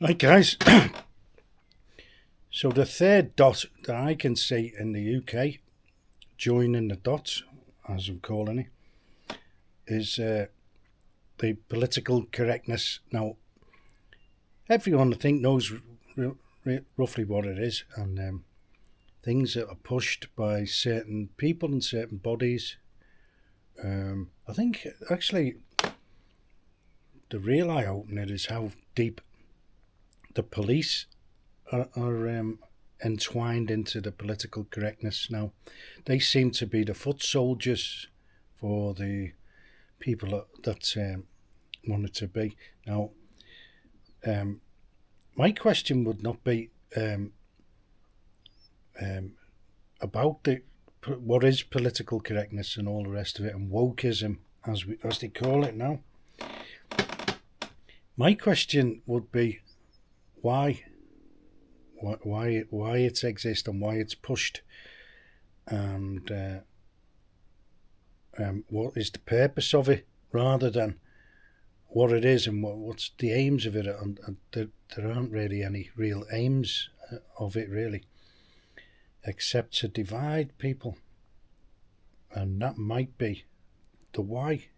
Right, guys. So the third dot that I can see in the UK, joining the dots, as I'm calling it, is the political correctness. Now, everyone I think knows roughly what it is, and things that are pushed by certain people and certain bodies. I think actually the real eye opener is how deep the police are entwined into the political correctness now. They seem to be the foot soldiers for the people that want it to be. Now, my question would not be about what is political correctness and all the rest of it, and wokeism as they call it now. My question would be why it exists and why it's pushed, and what is the purpose of it, rather than what it is and what's the aims of it. And there aren't really any real aims of it, really, except to divide people, and that might be the why.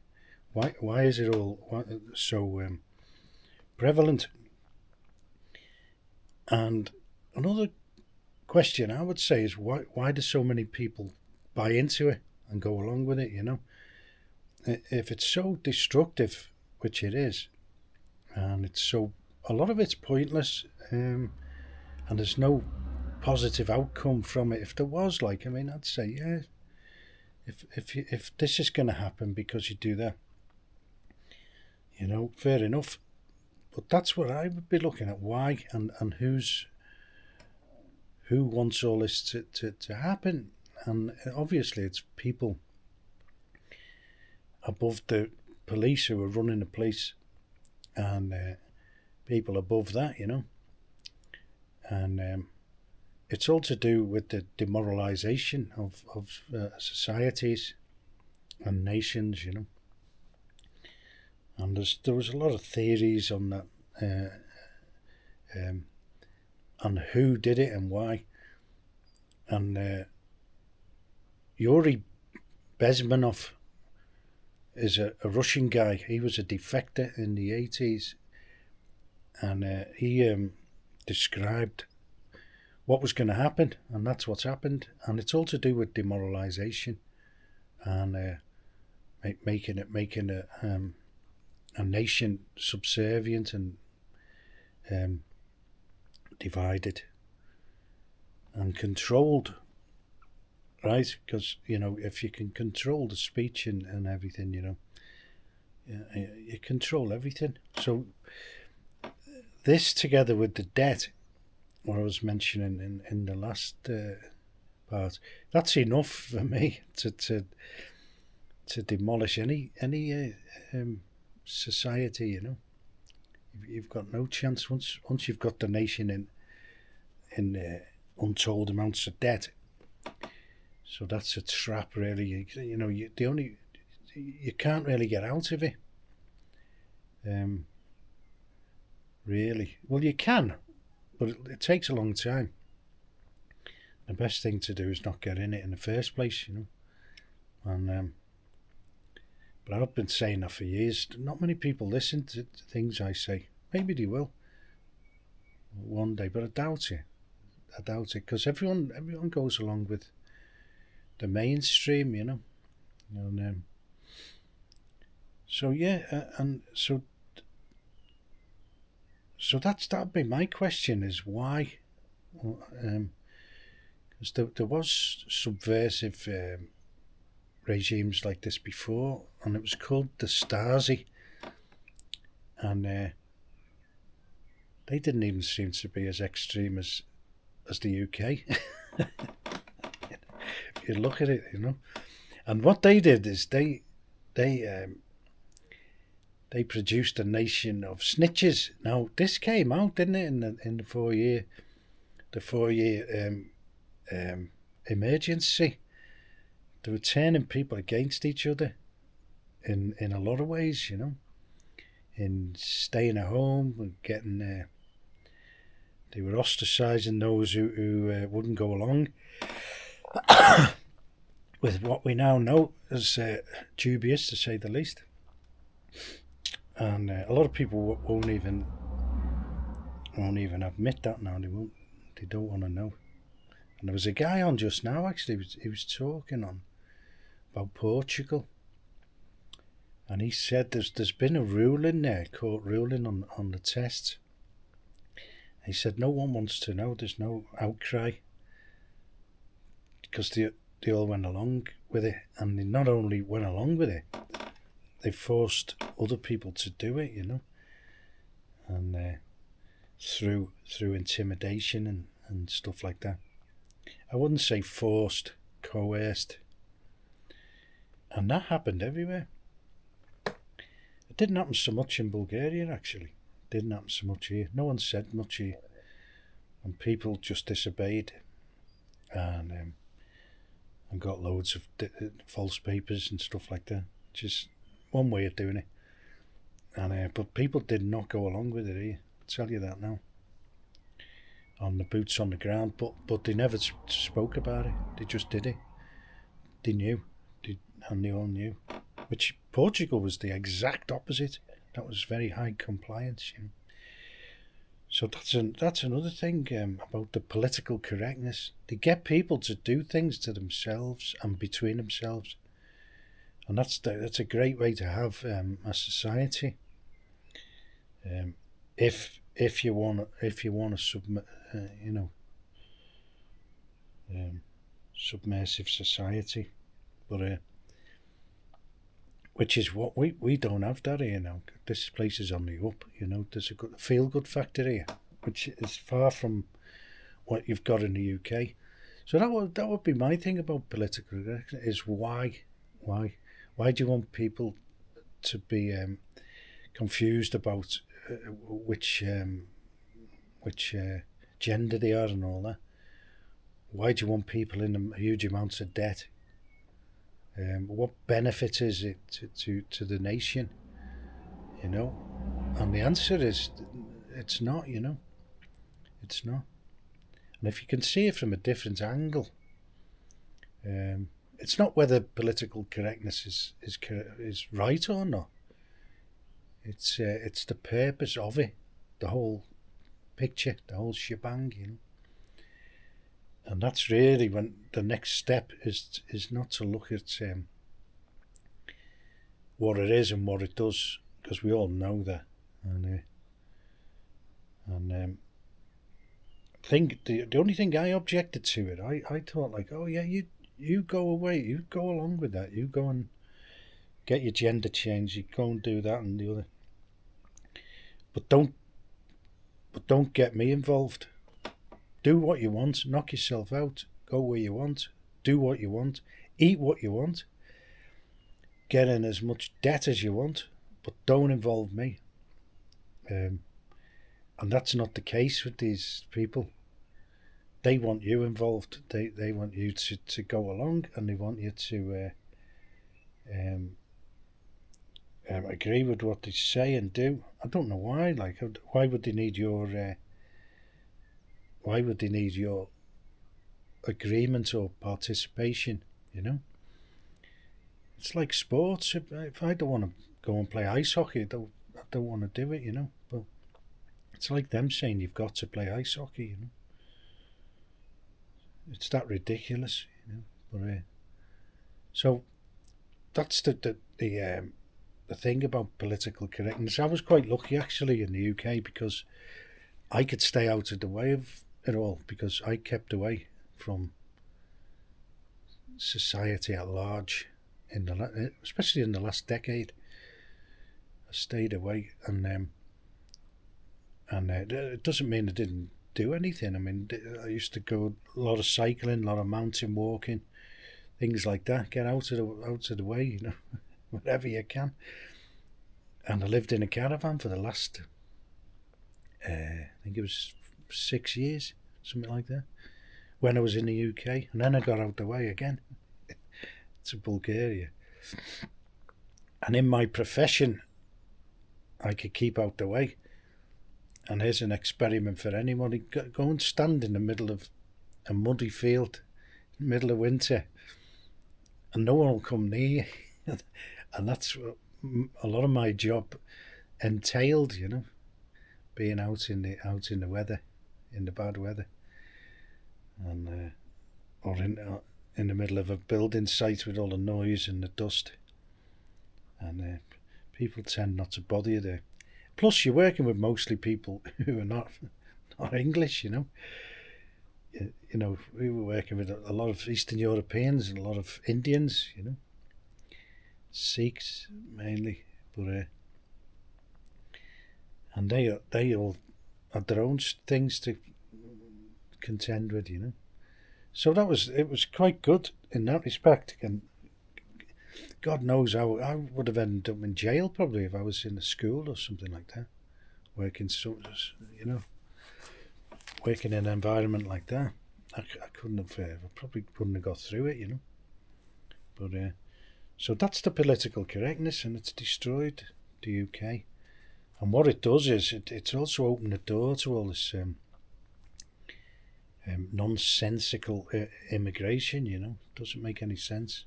Why is it all so prevalent? And another question I would say is why do so many people buy into it and go along with it? If it's so destructive, which it is, and a lot of it's pointless, and there's no positive outcome from it. If there was, I'd say, yeah, if this is going to happen because you do that, fair enough. But that's what I would be looking at. Why and who wants all this to happen? And obviously it's people above the police who are running the police, and people above that, and it's all to do with the demoralization of societies and nations, and there was a lot of theories on that, on who did it and why. And Yuri Bezmenov is a Russian guy. He was a defector in the 80s, and he described what was going to happen, and that's what's happened. And it's all to do with demoralization and making a nation subservient and divided and controlled, right? Because if you can control the speech and everything, you control everything. So this, together with the debt, what I was mentioning in the last part, that's enough for me to demolish any society. You've got no chance once you've got the nation in untold amounts of debt. So that's a trap, really. You can't really get out of it. Really, well, you can, but it takes a long time. The best thing to do is not get in it in the first place, And but I've been saying that for years. Not many people listen to things I say. Maybe they will one day, but I doubt it. Because everyone goes along with the mainstream, And so yeah, and so that'd be my question: is why? Because there was subversive regimes like this before, and it was called the Stasi, and they didn't even seem to be as extreme as the UK. If you look at it, and what they did is they produced a nation of snitches. Now this came out, didn't it, in the 4 year emergency. They were turning people against each other in a lot of ways, in staying at home and getting They were ostracising those who wouldn't go along with what we now know as dubious, to say the least. And a lot of people won't even admit that now. They don't want to know. And there was a guy on just now, actually. He was talking on about Portugal, and he said there's been a ruling there, court ruling on the tests. He said no one wants to know. There's no outcry because they all went along with it, and they not only went along with it, they forced other people to do it, and through intimidation and stuff like that. I wouldn't say forced, coerced, and that happened everywhere. It didn't happen so much in Bulgaria, actually. It didn't happen so much here. No one said much here, and people just disobeyed and got loads of false papers and stuff like that. Just one way of doing it. And but people did not go along with it here. I'll tell you that now. On the boots on the ground, but they never spoke about it. They just did it. They knew, and they all knew. Which Portugal was the exact opposite. That was very high compliance. So that's another thing about the political correctness. They get people to do things to themselves and between themselves, and that's a great way to have a society. If you want to submersive society, but which is what we don't have that here now. This place is on the up. There's a good feel-good factor here, which is far from what you've got in the UK. So that would be my thing about political correctness, is why do you want people to be confused about which gender they are and all that? Why do you want people in huge amounts of debt? What benefit is it to the nation? And the answer is it's not. It's not. And if you can see it from a different angle, it's not whether political correctness is right or not. It's the purpose of it, the whole picture, the whole shebang, And that's really when the next step is not to look at what it is and what it does, because we all know that. And I think the only thing I objected to it, I thought like, oh yeah, you go away, you go along with that, you go and get your gender changed, you go and do that and the other. But don't get me involved. Do what you want, knock yourself out, go where you want, do what you want, eat what you want, get in as much debt as you want, but don't involve me. And that's not the case with these people. They want you involved. They want you to go along, and they want you to agree with what they say and do. I don't know why. Like, why would they need your agreement or participation? It's like sports. If I don't want to go and play ice hockey, I don't want to do it. But it's like them saying you've got to play ice hockey. It's that ridiculous. But so that's the thing about political correctness. I was quite lucky actually in the UK because I could stay out of the way of it all, because I kept away from society at large, especially in the last decade. I stayed away, and it doesn't mean I didn't do anything. I mean, I used to go a lot of cycling, a lot of mountain walking, things like that. Get out of the way, wherever you can. And I lived in a caravan for the last, I think it was 6 years, something like that, when I was in the UK, and then I got out the way again to Bulgaria. And in my profession, I could keep out the way. And here's an experiment for anybody. Go and stand in the middle of a muddy field, middle of winter, and no one will come near you. And that's what a lot of my job entailed, being out in the weather, in the bad weather, and or in the middle of a building site with all the noise and the dust, and people tend not to bother you there. Plus, you're working with mostly people who are not English, we were working with a lot of Eastern Europeans and a lot of Indians, Sikhs mainly, but and they all had their own things to contend with, So it was quite good in that respect, and God knows how I would have ended up in jail probably if I was in a school or something like that, working working in an environment like that. I couldn't have, I probably wouldn't have got through it, But so that's the political correctness, and it's destroyed the UK. And what it does is it's also opened the door to all this nonsensical immigration, Doesn't make any sense.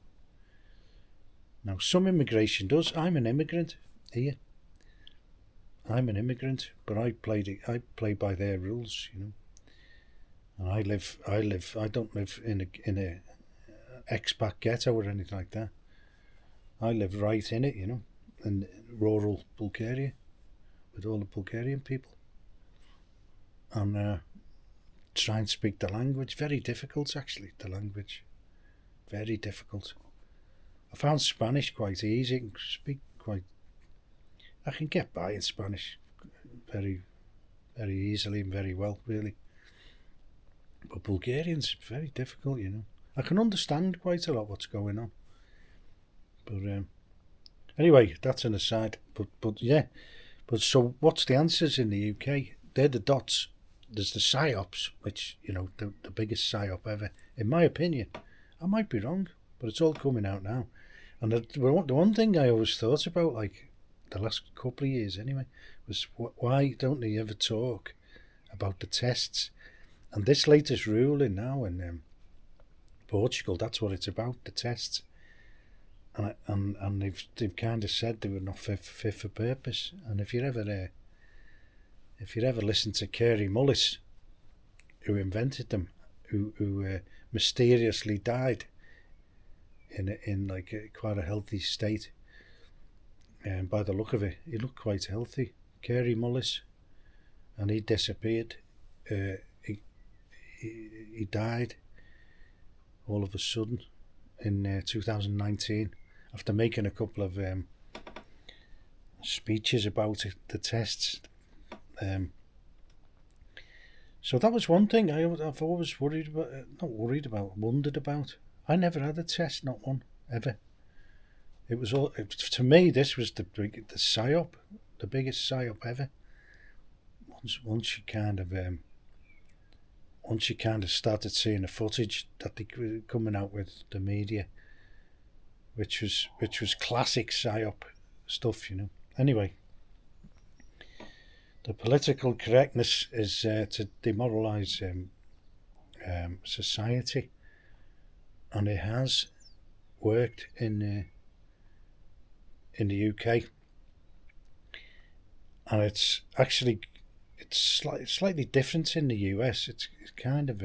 Now, some immigration does. I'm an immigrant here. I'm an immigrant, but I play by their rules, And I don't live in a expat ghetto or anything like that. I live right in it, in rural Bulgaria, with all the Bulgarian people. And try and speak the language. Very difficult, actually, the language. Very difficult. I found Spanish quite easy. I can get by in Spanish very, very easily and very well, really. But Bulgarian's very difficult, I can understand quite a lot what's going on. But anyway, that's an aside. But yeah. But so what's the answers in the UK? They're the dots. There's the psyops, which, the biggest psyop ever, in my opinion. I might be wrong, but it's all coming out now. And the one thing I always thought about, like the last couple of years anyway, was why don't they ever talk about the tests? And this latest ruling now in Portugal, that's what it's about, the tests. And they've kind of said they were not fit for purpose. And if you ever listen to Kerry Mullis, who invented them, who mysteriously died in like quite a healthy state, and by the look of it, he looked quite healthy, Kerry Mullis, and he disappeared. He died all of a sudden in 2019 after making a couple of speeches about the tests. So that was one thing I've always wondered about. I never had a test, not one, ever. To me, this was the psyop, the biggest psyop ever. Once you kind of started seeing the footage that they were coming out with the media, which was classic psyop stuff, Anyway, the political correctness is to demoralise society, and it has worked in the UK, and it's actually slightly different in the US. It's kind of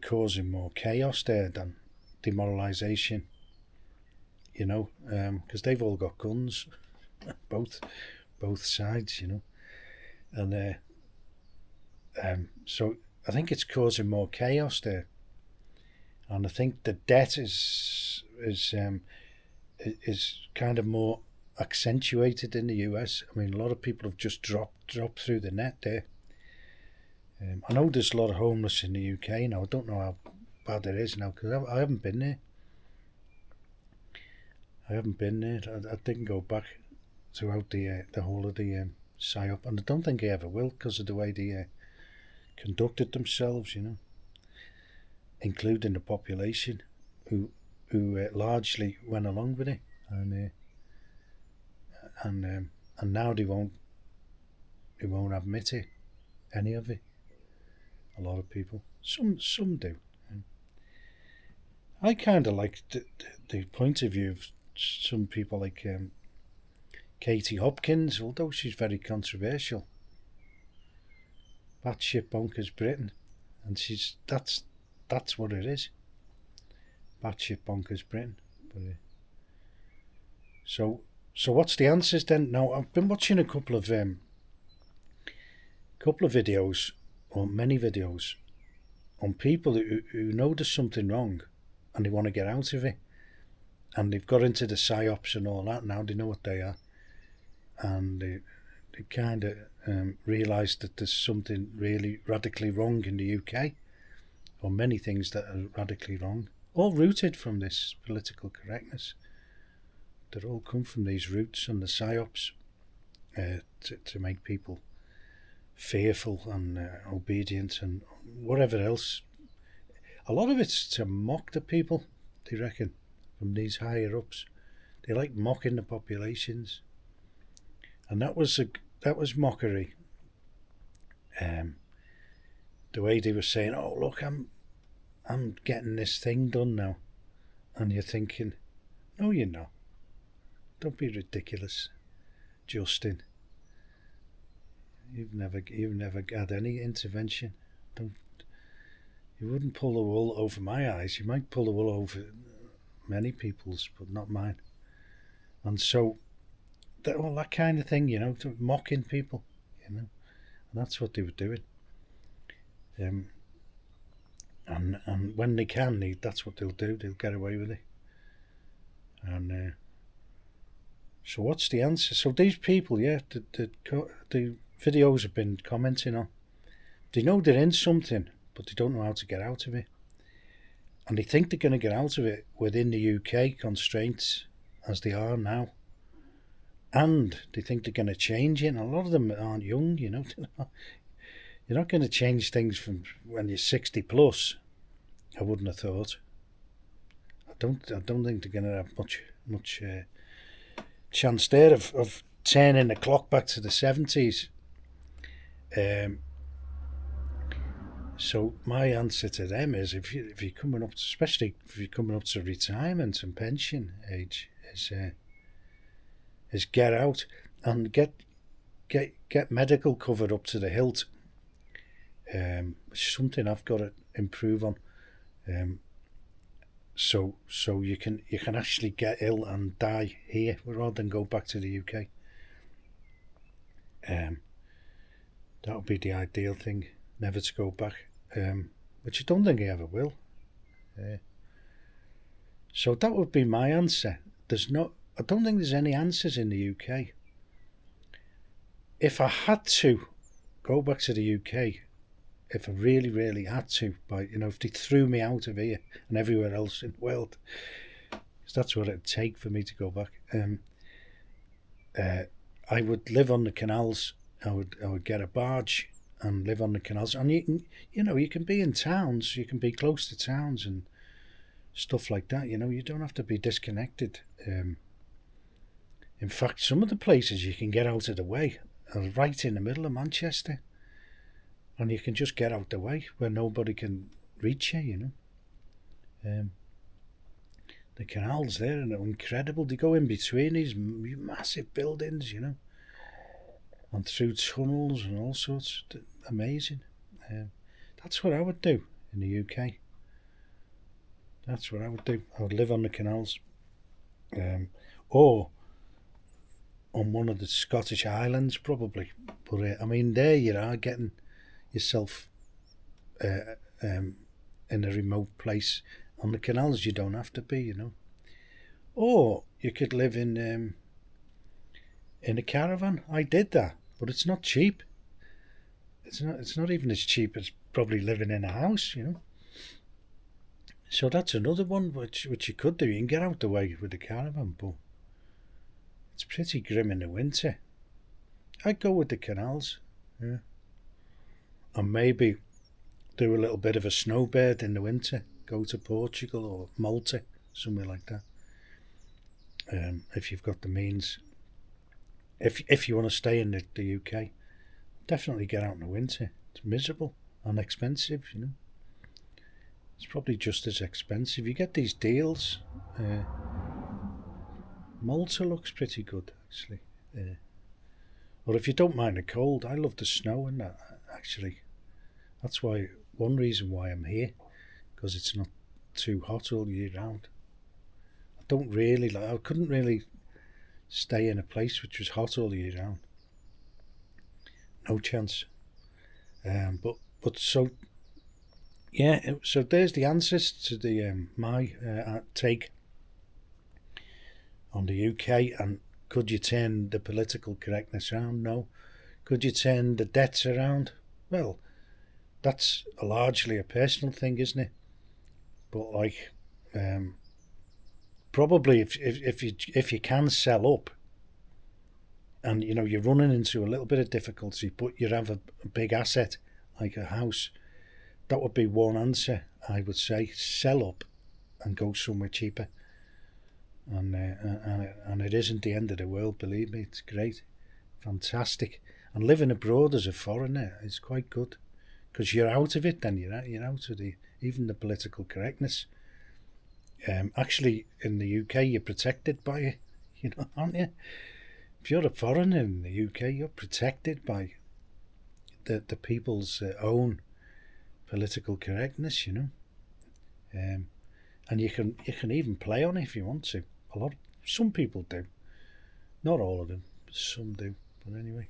causing more chaos there than demoralisation, because they've all got guns, both sides, and so I think it's causing more chaos there, and I think the debt is kind of more accentuated in the US. I mean, a lot of people have just dropped through the net there. I know there's a lot of homeless in the UK now. I don't know how bad it is now because I haven't been there. I didn't go back throughout the whole of the PSYOP, and I don't think I ever will because of the way they conducted themselves, including the population who largely went along with it, and now they won't won't admit it, any of it. A lot of people. Some do. I kind of like the point of view of some people like Katie Hopkins, although she's very controversial. Batshit bonkers Britain, and that's what it is. Batshit bonkers Britain. But, so what's the answers then? Now I've been watching a couple of videos, or many videos, on people who know there's something wrong, and they want to get out of it, and they've got into the psyops and all that. Now they know what they are, and they kind of realise that there's something really radically wrong in the UK, or many things that are radically wrong, all rooted from this political correctness. That all come from these roots and the psyops to make people fearful and obedient and whatever else. A lot of it's to mock the people, they reckon, from these higher ups. They like mocking the populations, and that was mockery. The way they were saying, "Oh look, I'm getting this thing done now," and you're thinking, "No, you're not. Don't be ridiculous, Justin. You've never had any intervention. You wouldn't pull the wool over my eyes. You might pull the wool over many people's, but not mine." And so, that kind of thing, mocking people, and that's what they were doing. And when they can, that's what they'll do. They'll get away with it. And so what's the answer? So these people, the videos have been commenting on, they know they're in something, but they don't know how to get out of it. And they think they're going to get out of it within the UK constraints as they are now. And they think they're going to change it. And a lot of them aren't young, You're not going to change things from when you're 60 plus, I wouldn't have thought. I don't think they're going to have much chance there of turning the clock back to the 70s. So my answer to them is, if you're coming up, especially if you're coming up to retirement and pension age, is get out and get medical covered up to the hilt. Which is something I've got to improve on. So you can actually get ill and die here rather than go back to the UK. That would be the ideal thing, never to go back. Which I don't think I ever will. So that would be my answer. I don't think there's any answers in the UK. If I had to go back to the UK, if I really, really had to, if they threw me out of here and everywhere else in the world, because that's what it'd take for me to go back. I would live on the canals. I would get a barge and live on the canals. And you can be in towns. You can be close to towns and stuff like that. You don't have to be disconnected. In fact, some of the places you can get out of the way are right in the middle of Manchester. And you can just get out the way where nobody can reach you, The canals there are incredible. They go in between these massive buildings, and through tunnels and all sorts. Amazing. That's what I would do in the UK. That's what I would do. I would live on the canals. Or on one of the Scottish Islands, probably. But there you are, getting yourself in a remote place on the canals. You don't have to be, Or you could live in a caravan. I did that, but it's not cheap. It's not even as cheap as probably living in a house, So that's another one which you could do. You can get out the way with a caravan, but it's pretty grim in the winter. I'd go with the canals, yeah. And maybe do a little bit of a snowbird in the winter. Go to Portugal or Malta, somewhere like that. If you've got the means. If you want to stay in the UK, definitely get out in the winter. It's miserable and expensive, you know. It's probably just as expensive. You get these deals. Malta looks pretty good, actually. Or if you don't mind the cold, I love the snow and that, actually. That's why one reason why I'm here, because it's not too hot all year round. I don't really like. I couldn't really stay in a place which was hot all year round. No chance. But so yeah. So there's the answers to the my take on the UK. And could you turn the political correctness around? No. Could you turn the debts around? Well, that's largely a personal thing, isn't it? But like, probably if you can sell up, and you know you're running into a little bit of difficulty, but you have a big asset like a house, that would be one answer. I would say sell up and go somewhere cheaper. And it isn't the end of the world, believe me. It's great, fantastic. And living abroad as a foreigner is quite good, because you're out of it. Then you're out of even the political correctness. Actually, in the UK, you're protected by it, aren't you? If you're a foreigner in the UK, you're protected by the people's own political correctness, and you can even play on it if you want to. Some people do, not all of them, but some do. But anyway,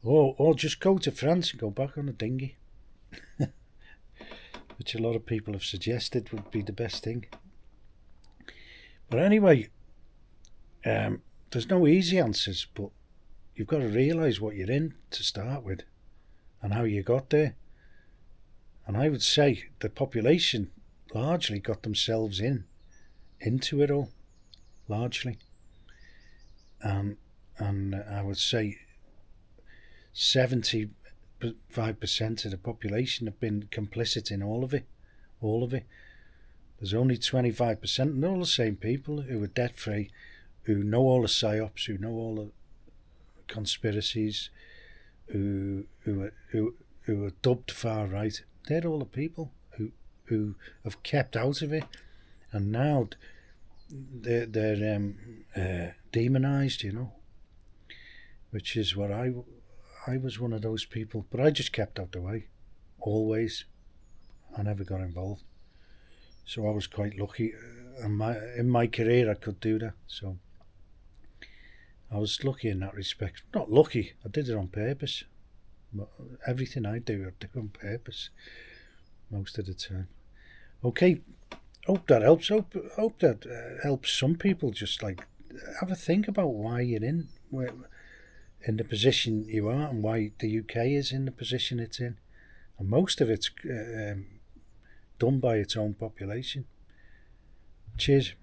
or just go to France and go back on a dinghy, which a lot of people have suggested would be the best thing. But anyway, there's no easy answers, but you've got to realise what you're in to start with and how you got there. And I would say the population largely got themselves into it all, largely. And I would say 75% of the population have been complicit in all of it. There's only 25%, and they're all the same people who are debt-free, who know all the psyops, who know all the conspiracies, who are dubbed far right. They're all the people who have kept out of it, and now they're demonized, which is what I was one of those people, but I just kept out the way, always. I never got involved, so I was quite lucky. In my career, I could do that, so I was lucky in that respect. Not lucky, I did it on purpose. Everything I do on purpose, most of the time. Okay, hope that helps. Hope that helps some people. Just like have a think about why you're in the position you are, and why the UK is in the position it's in, and most of it's done by its own population. Cheers.